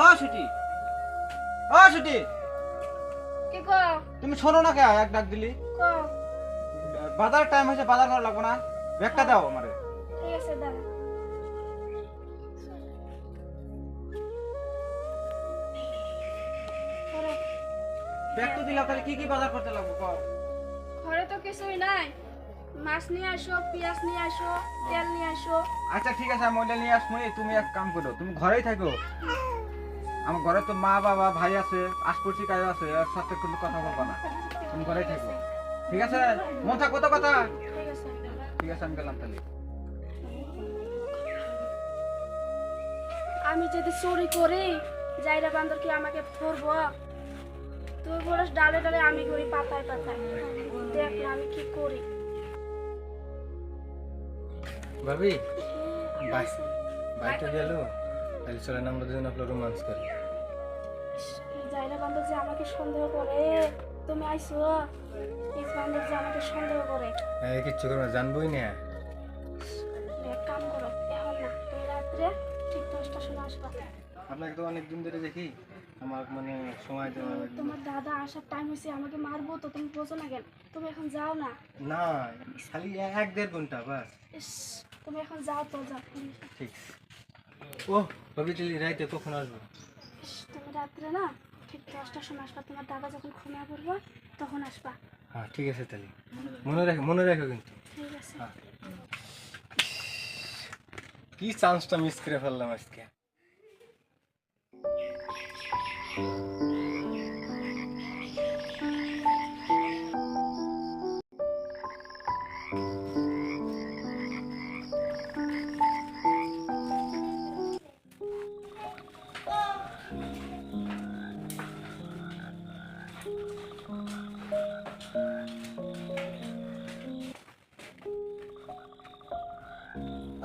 ও ছুটি, ও ছুটি, কি কো তুমি শোনো না কে এক ডাক দিলি? কো বাজারের টাইম হয়েছে, বাজার করা লাগবে না? ব্যাগটা দাও আমারে। ঠিক আছে দাঁড়া ঘরে ব্যাগ তো দিলাম, তাহলে কি কি বাজার করতে লাগবে কও? ঘরে তো কিছুই নাই, মাছ নিয়ে আসো, পেঁয়াজ নিয়ে আসো, তেল নিয়ে আসো। আচ্ছা ঠিক আছে, আমি ওইটা নিয়ে আসবো। তুমি এক কাম করো, তুমি ঘরেই থাকো। আমার ঘরে তো মা বাবা ভাই আছে, আশপাশি কাজ আছে, আর সাথে কোনো কথা বলবা না। তুমি ঘরেই থাকো, ঠিক আছে? মন থাক, কত কথা। ঠিক আছে ঠিক আছে, আমি গেলাম তাহলে। আমি যদি চুরি করি যাইরা বান্দর কি আমাকে ধরবো? তুই বলিস ডালে ডালে, আমি করি পাতায় পাতায়। দেখ না আমি কি করি। ভাবি বাইরে গেল, তাহলে চলেন আমরা দুজন আপনার রোমান্স করি। যাইরা বান্দর যে আমাকে সন্দেহ করে, তুমি আইসো এই বান্দর যে আমাকে সন্দেহ করে। কিচ্ছু করবো জানবোই না। এক কাম করো, এখন না তুমি রাত্রে ঠিক 10টার সময় আসবা। আপনাকে তো অনেক দিন ধরে দেখি, আমার মানে সময় দেওয়া তোমার দাদা আসার টাইম হয়েছে, আমাকে মারবো তো, তুমি বোঝো না কেন? তুমি এখন যাও না। না, খালি 1-1.5 ঘন্টা বাস। ইস, তুমি এখন যাও তো, যাও। ঠিক। ও ভাবি তাহলে রাইতে কখন আসবো? ইস, তুমি রাত্রে না ঠিক 10টার সময় আসবা। তোমার দাদা যখন ঘুমিয়ে পড়বো তখন আসবা। হ্যাঁ ঠিক আছে, তাহলে মনে রাখো কিন্তু। ঠিক আছে। হ্যাঁ। কি চান্সটা মিস করে ফেললাম আজকে।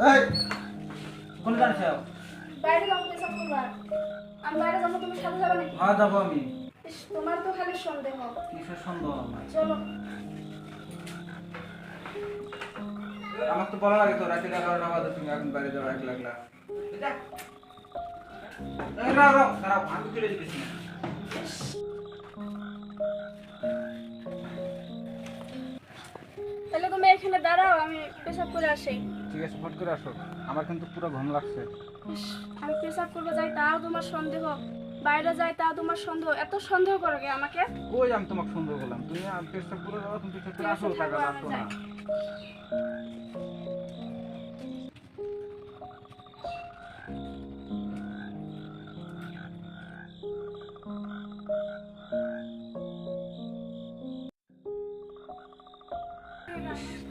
এই কোন জানিস? বাইরে যাবো, পেশাব করবা। আমি বাইরে যাবো, তুমি সাথে যাবে নাকি? হ্যাঁ যাবো আমি। ইস, তোমার তো খালি সন্দেহ। কিসের সন্দেহ আমার? চলো। আমার তো বলা লাগে তো, রাতে 11টা বাজে তুমি এখন বাইরে যাও একলা একলা। দাঁড়াও, আমি চলে যেতেছি না। তাহলে তুমি এখানে দাঁড়াও, আমি পেশাব করে আসি। ঠিক আছে, ফট করে আসো, আমার কিন্তু পুরো ঘুম লাগছে। ইস, আমি পেশাব করবো যাই তাও তোমার সন্দেহ, বাইরে যাই তাও তোমার সন্দেহ। এত সন্দেহ করো কে আমাকে? কই আমি তোমাকে সুন্দর বললাম, তুমি পেছটা পুরো যাও, তুমি পেছনে আসো, টাকা আসো না।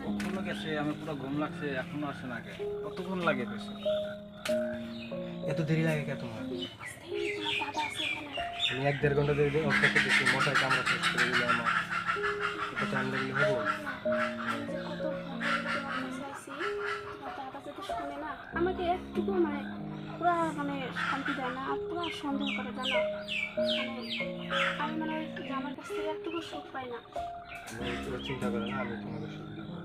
কখনো গেছে, আমি পুরো ঘুম লাগছে, এখনো আসে না কে? কতক্ষণ লাগে পেছে? এত দেরি লাগে কে তোমার? তোমার দাদা আছে এখানে। আমি 1-1.5 ঘন্টা ধরে অপেক্ষা করতেছি, মোটাই কামড়া শেষ করে দিলে আমার। এটা চান লাগলে হবো? আমি যে কত ফোন করে তোমার কাছে আইছি, তোমার দাদা যদি শুনে না, আমাকে একটুকু মানে পুরা মানে শান্তি দেয় না, পুরা সন্দেহ করে, জানো? আমি মানে আমার কাছ থেকে একটুকু সুখ পাই না। চিন্তা করে না, আমি তোমাকে সুবিধা করবো।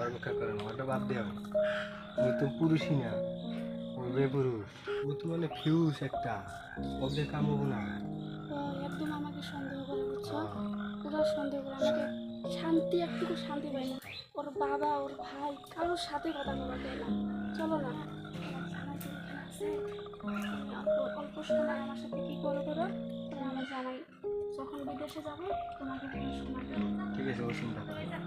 অপেক্ষা করে না, ওটা বাদ দেওয়া। ওই তো পুরুষই না, ওই বেপুরুষ। ও তো মানে ফিউজ একটা, ওদের কামড়বো না। তো একদম আমাকে সন্দেহ করে, বুঝছো? পুরো সন্দেহ করে, আমাকে শান্তি, একটুকু শান্তি পাই না। ওর বাবা, ওর ভাই, কারোর সাথে কথা বলা যায় না। চলো না, আমার জানাই তো এখানে আছে। তুমি অল্প সময় আমার সাথে কি করো করো, তুমি আমার জানাই। যখন বিদেশে যাবো তোমাকে তুমি সময় দেবো। ঠিক আছে, ও চিন্তা করে না।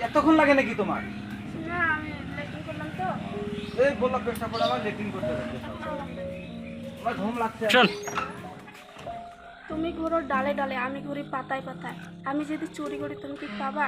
এতক্ষণ লাগে নাকি তোমার? না, আমি লেটিং করলাম তো। এই বললাম পেশটা করে আমার লেটিং করতে হবে, আমার ঘুম লাগছে। চল। তুমি ঘুরো ডালে ডালে, আমি ঘুরি পাতায় পাতায়। আমি যদি চুরি করি তুমি কি পাবা?